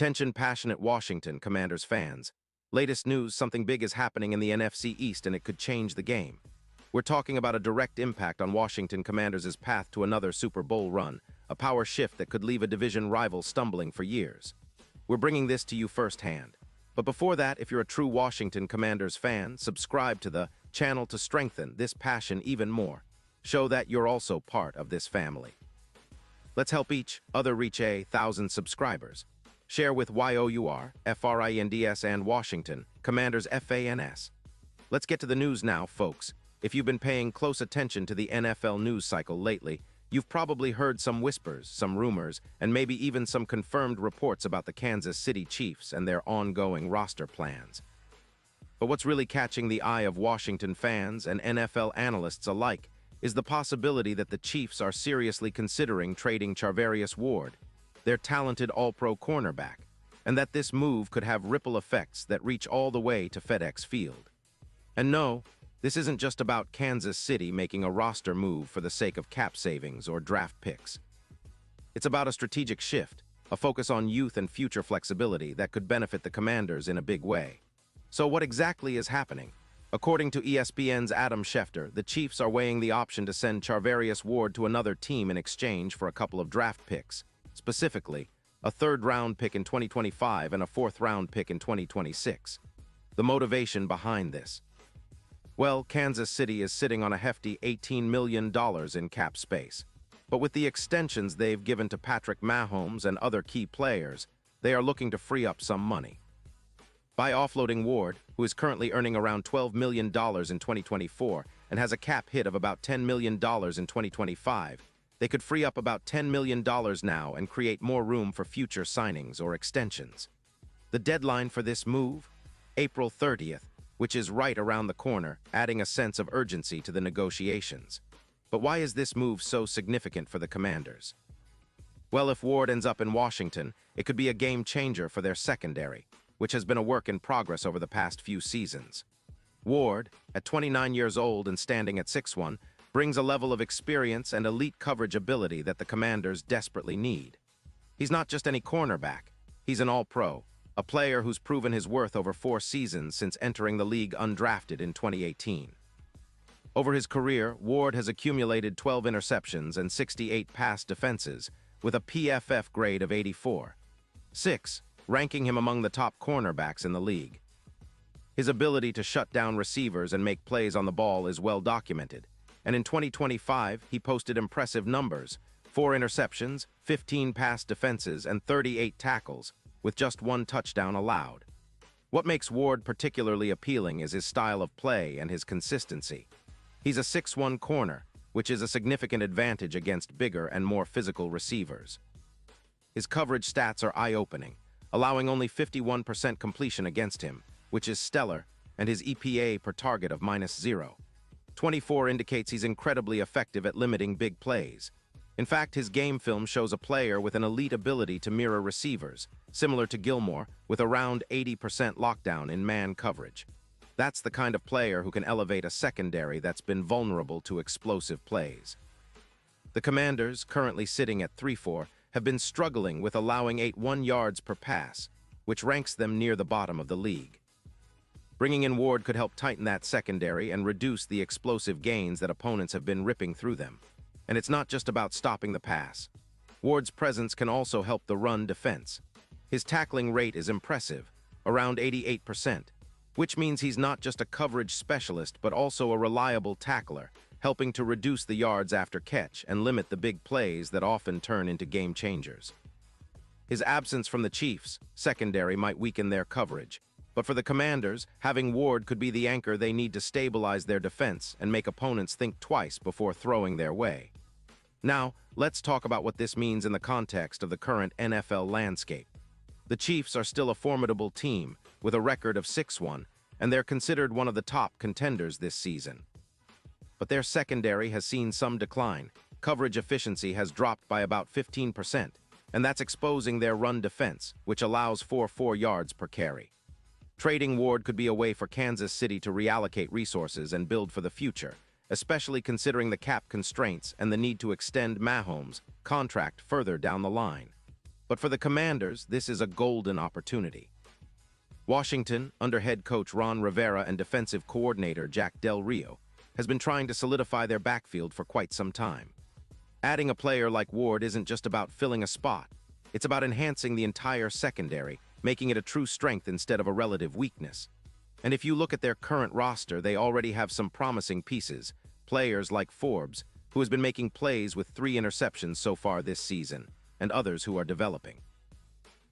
Attention passionate Washington Commanders fans. Latest news, something big is happening in the NFC East and it could change the game. We're talking about a direct impact on Washington Commanders' path to another Super Bowl run, a power shift that could leave a division rival stumbling for years. We're bringing this to you firsthand. But before that, if you're a true Washington Commanders fan, subscribe to the channel to strengthen this passion even more. Show that you're also part of this family. Let's help each other reach 1,000 subscribers. Share with YOUR, FRINDS and Washington, Commanders FANS. Let's get to the news now, folks. If you've been paying close attention to the NFL news cycle lately, you've probably heard some whispers, some rumors, and maybe even some confirmed reports about the Kansas City Chiefs and their ongoing roster plans. But what's really catching the eye of Washington fans and NFL analysts alike is the possibility that the Chiefs are seriously considering trading Charvarius Ward, their talented all-pro cornerback, and that this move could have ripple effects that reach all the way to FedEx Field. And no, this isn't just about Kansas City making a roster move for the sake of cap savings or draft picks. It's about a strategic shift, a focus on youth and future flexibility that could benefit the Commanders in a big way. So what exactly is happening? According to ESPN's Adam Schefter, the Chiefs are weighing the option to send Charvarius Ward to another team in exchange for a couple of draft picks. Specifically, a third-round pick in 2025 and a fourth-round pick in 2026. The motivation behind this? Well, Kansas City is sitting on a hefty $18 million in cap space. But with the extensions they've given to Patrick Mahomes and other key players, they are looking to free up some money. By offloading Ward, who is currently earning around $12 million in 2024 and has a cap hit of about $10 million in 2025, they could free up about $10 million now and create more room for future signings or extensions. The deadline for this move? April 30th, which is right around the corner, adding a sense of urgency to the negotiations. But why is this move so significant for the Commanders? Well, if Ward ends up in Washington, it could be a game changer for their secondary, which has been a work in progress over the past few seasons. Ward, at 29 years old and standing at 6'1", brings a level of experience and elite coverage ability that the Commanders desperately need. He's not just any cornerback. He's an all-pro, a player who's proven his worth over 4 seasons since entering the league undrafted in 2018. Over his career, Ward has accumulated 12 interceptions and 68 pass defenses, with a PFF grade of 84.6, ranking him among the top cornerbacks in the league. His ability to shut down receivers and make plays on the ball is well documented, and in 2025, he posted impressive numbers: 4 interceptions, 15 pass defenses, and 38 tackles, with just 1 touchdown allowed. What makes Ward particularly appealing is his style of play and his consistency. He's a 6'1" corner, which is a significant advantage against bigger and more physical receivers. His coverage stats are eye-opening, allowing only 51% completion against him, which is stellar, and his EPA per target of -0. 24 indicates he's incredibly effective at limiting big plays. In fact, his game film shows a player with an elite ability to mirror receivers, similar to Gilmore, with around 80% lockdown in man coverage. That's the kind of player who can elevate a secondary that's been vulnerable to explosive plays. The Commanders, currently sitting at 3-4, have been struggling with allowing 81 yards per pass, which ranks them near the bottom of the league. Bringing in Ward could help tighten that secondary and reduce the explosive gains that opponents have been ripping through them. And it's not just about stopping the pass. Ward's presence can also help the run defense. His tackling rate is impressive, around 88%, which means he's not just a coverage specialist but also a reliable tackler, helping to reduce the yards after catch and limit the big plays that often turn into game changers. His absence from the Chiefs' secondary might weaken their coverage, but for the Commanders, having Ward could be the anchor they need to stabilize their defense and make opponents think twice before throwing their way. Now, let's talk about what this means in the context of the current NFL landscape. The Chiefs are still a formidable team, with a record of 6-1, and they're considered one of the top contenders this season. But their secondary has seen some decline. Coverage efficiency has dropped by about 15%, and that's exposing their run defense, which allows 4 yards per carry. Trading Ward could be a way for Kansas City to reallocate resources and build for the future, especially considering the cap constraints and the need to extend Mahomes' contract further down the line. But for the Commanders, this is a golden opportunity. Washington, under head coach Ron Rivera and defensive coordinator Jack Del Rio, has been trying to solidify their backfield for quite some time. Adding a player like Ward isn't just about filling a spot. It's about enhancing the entire secondary, making it a true strength instead of a relative weakness. And if you look at their current roster, they already have some promising pieces, players like Forbes, who has been making plays with 3 interceptions so far this season, and others who are developing.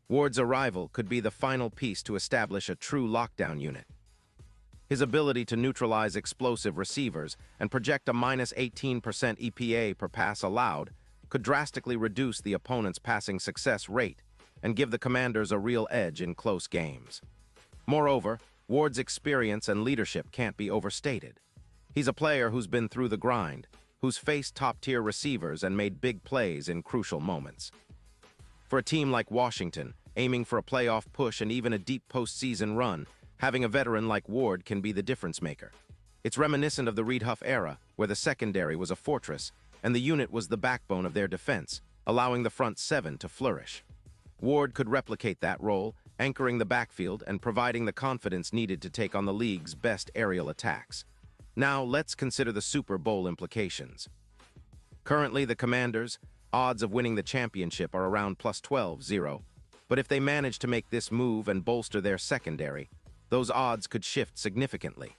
Ward's arrival could be the final piece to establish a true lockdown unit. His ability to neutralize explosive receivers and project a -18% EPA per pass allowed could drastically reduce the opponent's passing success rate and give the Commanders a real edge in close games. Moreover, Ward's experience and leadership can't be overstated. He's a player who's been through the grind, who's faced top-tier receivers and made big plays in crucial moments. For a team like Washington, aiming for a playoff push and even a deep postseason run, having a veteran like Ward can be the difference maker. It's reminiscent of the Reed Huff era, where the secondary was a fortress, and the unit was the backbone of their defense, allowing the front 7 to flourish. Ward could replicate that role, anchoring the backfield and providing the confidence needed to take on the league's best aerial attacks. Now, let's consider the Super Bowl implications. Currently, the Commanders' odds of winning the championship are around +12-0, but if they manage to make this move and bolster their secondary, those odds could shift significantly.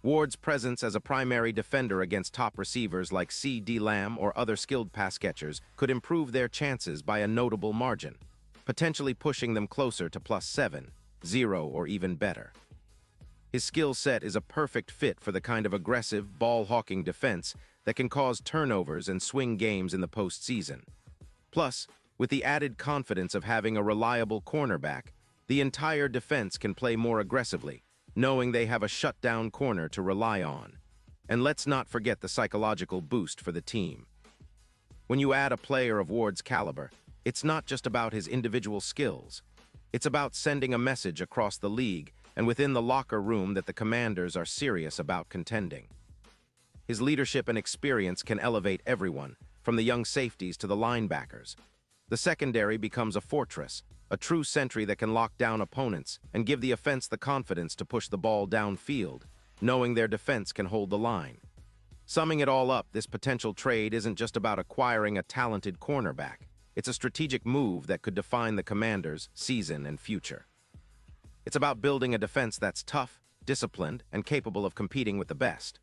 Ward's presence as a primary defender against top receivers like C.D. Lamb or other skilled pass catchers could improve their chances by a notable margin, potentially pushing them closer to +7-0 or even better. His skill set is a perfect fit for the kind of aggressive, ball-hawking defense that can cause turnovers and swing games in the postseason. Plus, with the added confidence of having a reliable cornerback, the entire defense can play more aggressively, knowing they have a shutdown corner to rely on. And let's not forget the psychological boost for the team. When you add a player of Ward's caliber, it's not just about his individual skills. It's about sending a message across the league and within the locker room that the Commanders are serious about contending. His leadership and experience can elevate everyone, from the young safeties to the linebackers. The secondary becomes a fortress, a true sentry that can lock down opponents and give the offense the confidence to push the ball downfield, knowing their defense can hold the line. Summing it all up, this potential trade isn't just about acquiring a talented cornerback. It's a strategic move that could define the Commanders' season and future. It's about building a defense that's tough, disciplined, and capable of competing with the best.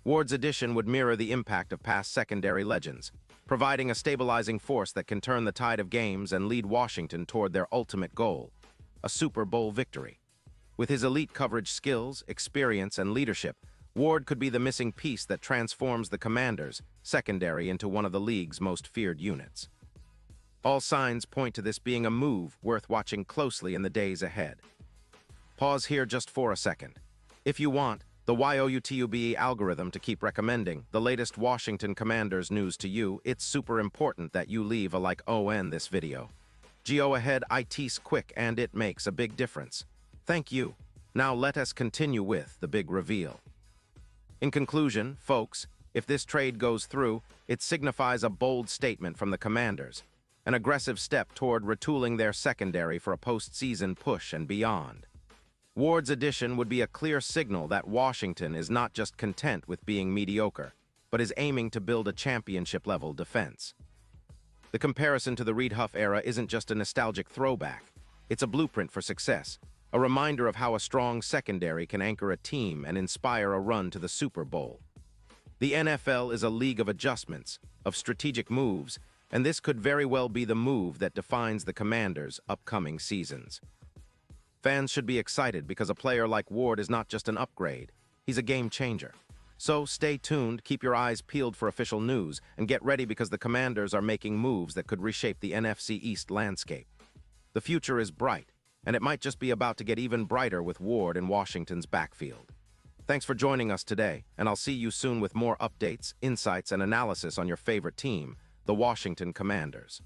Ward's addition would mirror the impact of past secondary legends, providing a stabilizing force that can turn the tide of games and lead Washington toward their ultimate goal, a Super Bowl victory. With his elite coverage skills, experience, and leadership, Ward could be the missing piece that transforms the Commanders' secondary into one of the league's most feared units. All signs point to this being a move worth watching closely in the days ahead. Pause here just for a second. If you want the YouTube algorithm to keep recommending the latest Washington Commanders news to you, it's super important that you leave a like on this video. Go ahead, it's quick and it makes a big difference. Thank you. Now let us continue with the big reveal. In conclusion, folks, if this trade goes through, it signifies a bold statement from the Commanders, an aggressive step toward retooling their secondary for a postseason push and beyond. Ward's addition would be a clear signal that Washington is not just content with being mediocre, but is aiming to build a championship-level defense. The comparison to the Reed Huff era isn't just a nostalgic throwback. It's a blueprint for success, a reminder of how a strong secondary can anchor a team and inspire a run to the Super Bowl. The NFL is a league of adjustments, of strategic moves, and this could very well be the move that defines the Commanders' upcoming seasons. Fans should be excited because a player like Ward is not just an upgrade, he's a game changer. So stay tuned, keep your eyes peeled for official news, and get ready because the Commanders are making moves that could reshape the NFC East landscape. The future is bright, and it might just be about to get even brighter with Ward in Washington's backfield. Thanks for joining us today, and I'll see you soon with more updates, insights, and analysis on your favorite team, the Washington Commanders.